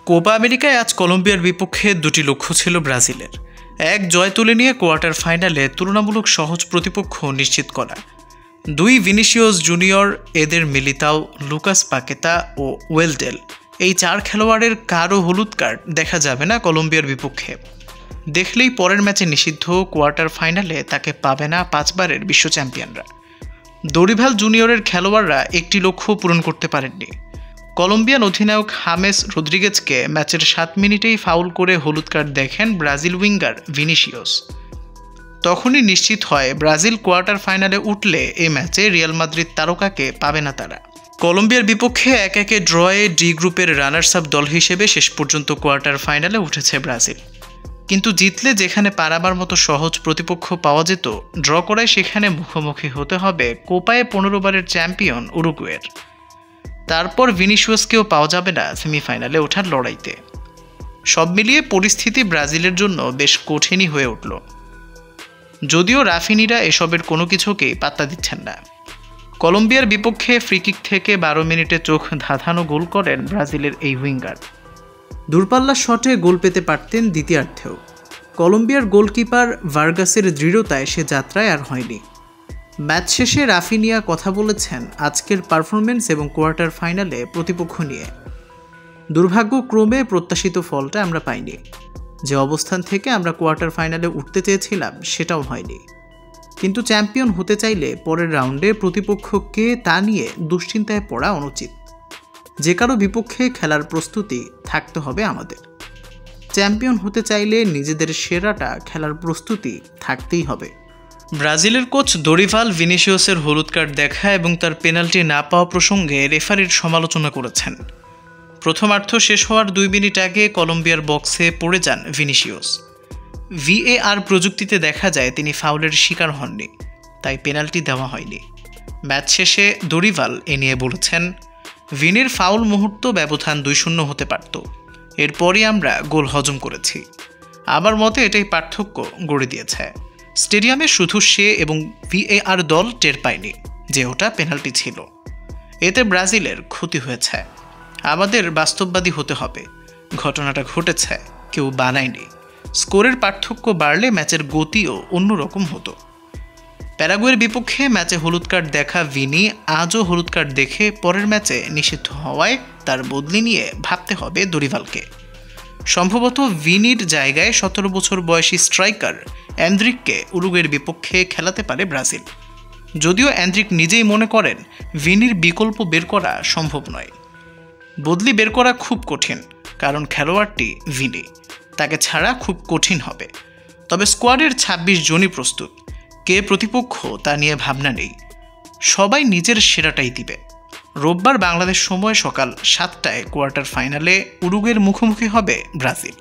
Copa আমেরিকায় আজ কলম্বিয়ার বিপক্ষে দুটি লক্ষ্য ছিল ব্রাজিলের। এক, জয় তুলে নিয়ে কোয়ার্টার ফাইনালে তুলনামূলক সহজ প্রতিপক্ষ নিশ্চিত করা। দুই, ভিনিসিয়াস জুনিয়র, এদের মিলিতাও, লুকাস পাকেতা ও ওয়েলডেল, এই চার খেলোয়াড়ের কারও হলুদ কার্ড দেখা যাবে না কলম্বিয়ার বিপক্ষে। দেখলেই পরের ম্যাচে নিষিদ্ধ, কোয়ার্টার ফাইনালে তাকে পাবে না 5 বারের বিশ্ব চ্যাম্পিয়নরা। দরিভাল জুনিয়রের খেলোয়াড়রা একটি লক্ষ্য পূরণ করতে পারেননি। কলম্বিয়ান অধিনায়ক হামেস রদ্রিগেজকে ম্যাচের 7 মিনিটেই ফাউল করে হলুদ কার্ড দেখেন ব্রাজিল উইঙ্গার ভিনিসিয়াস। তখনই নিশ্চিত হয় ব্রাজিল কোয়ার্টার ফাইনালে উঠলে এই ম্যাচে রিয়াল মাদ্রিদ তারকাকে পাবে না তারা। কলম্বিয়ার বিপক্ষে 1-1 ড্রয়ে ডি গ্রুপের রানার্স আপ দল হিসেবে শেষ পর্যন্ত কোয়ার্টার ফাইনালে উঠেছে ব্রাজিল। কিন্তু জিতলে যেখানে পারাবার মতো সহজ প্রতিপক্ষ পাওয়া যেত, ড্র করায় সেখানে মুখোমুখি হতে হবে কোপায় 15 বারের চ্যাম্পিয়ন উরুগুয়ের। তারপর ভিনিসিয়াসকেও পাওয়া যাবে না সেমিফাইনালে ওঠার লড়াইতে। সব মিলিয়ে পরিস্থিতি ব্রাজিলের জন্য বেশ কঠিনই হয়ে উঠল, যদিও রাফিনিরা এসবের কোনো কিছুকেই পাত্তা দিচ্ছেন না। কলম্বিয়ার বিপক্ষে ফ্রিকিক থেকে 12 মিনিটে চোখ ধাঁধানো গোল করেন ব্রাজিলের এই উইঙ্গার। দূরপাল্লার শটে গোল পেতে পারতেন দ্বিতীয়ার্ধেও। কলম্বিয়ার গোলকিপার ভার্গাসের দৃঢ়তায় সে যাত্রায় আর হয়নি। ম্যাচ শেষে রাফিনিয়া কথা বলেছেন আজকের পারফরমেন্স এবং কোয়ার্টার ফাইনালে প্রতিপক্ষ নিয়ে। দুর্ভাগ্যক্রমে প্রত্যাশিত ফলটা আমরা পাইনি। যে অবস্থান থেকে আমরা কোয়ার্টার ফাইনালে উঠতে চেয়েছিলাম সেটাও হয়নি। কিন্তু চ্যাম্পিয়ন হতে চাইলে পরের রাউন্ডে প্রতিপক্ষকে তা নিয়ে দুশ্চিন্তায় পড়া অনুচিত। যে কারো বিপক্ষে খেলার প্রস্তুতি থাকতে হবে আমাদের। চ্যাম্পিয়ন হতে চাইলে নিজেদের সেরাটা খেলার প্রস্তুতি থাকতেই হবে। ব্রাজিলের কোচ দরিভাল ভিনিসিয়াসের হলুদ কার্ড দেখা এবং তার পেনাল্টি না পাওয়া প্রসঙ্গে রেফারির সমালোচনা করেছেন। প্রথমার্ধ শেষ হওয়ার 2 মিনিট আগে কলম্বিয়ার বক্সে পড়ে যান ভিনিসিয়াস। VAR প্রযুক্তিতে দেখা যায় তিনি ফাউলের শিকার হননি, তাই পেনাল্টি দেওয়া হয়নি। ম্যাচ শেষে দরিভাল এ নিয়ে বলেছেন, ভিনির ফাউল মুহূর্ত ব্যবধান 2-0 হতে পারত। এরপরই আমরা গোল হজম করেছি। আমার মতে এটাই পার্থক্য গড়ে দিয়েছে। স্টেডিয়ামে শুধু সে এবং VAR দল টের পায়নি যে ওটা পেনাল্টি ছিল। এতে ব্রাজিলের ক্ষতি হয়েছে। আমাদের বাস্তববাদী হতে হবে। ঘটনাটা ঘটেছে, কেউ বানায়নি। স্কোরের পার্থক্য বাড়লে ম্যাচের গতিও অন্যরকম হতো। প্যারাগুয়ের বিপক্ষে ম্যাচে হলুদ কার্ড দেখা ভিনি আজও হলুদ কার্ড দেখে পরের ম্যাচে নিষিদ্ধ হওয়ায় তার বদলি নিয়ে ভাবতে হবে দরিভালকে। সম্ভবত ভিনির জায়গায় 17 বছর বয়সী স্ট্রাইকার অ্যান্দ্রিককে উরুগুয়ের বিপক্ষে খেলাতে পারে ব্রাজিল। যদিও অ্যান্দ্রিক নিজেই মনে করেন ভিনির বিকল্প বের করা সম্ভব নয়। বদলি বের করা খুব কঠিন, কারণ খেলোয়াড়টি ভিনি, তাকে ছাড়া খুব কঠিন হবে। তবে স্কোয়াডের 26 জনই প্রস্তুত। কে প্রতিপক্ষ তা নিয়ে ভাবনা নেই। সবাই নিজের সেরাটাই দিবে। রোববার বাংলাদেশ সময় সকাল 7টায় কোয়ার্টার ফাইনালে উরুগুয়ের মুখোমুখি হবে ব্রাজিল।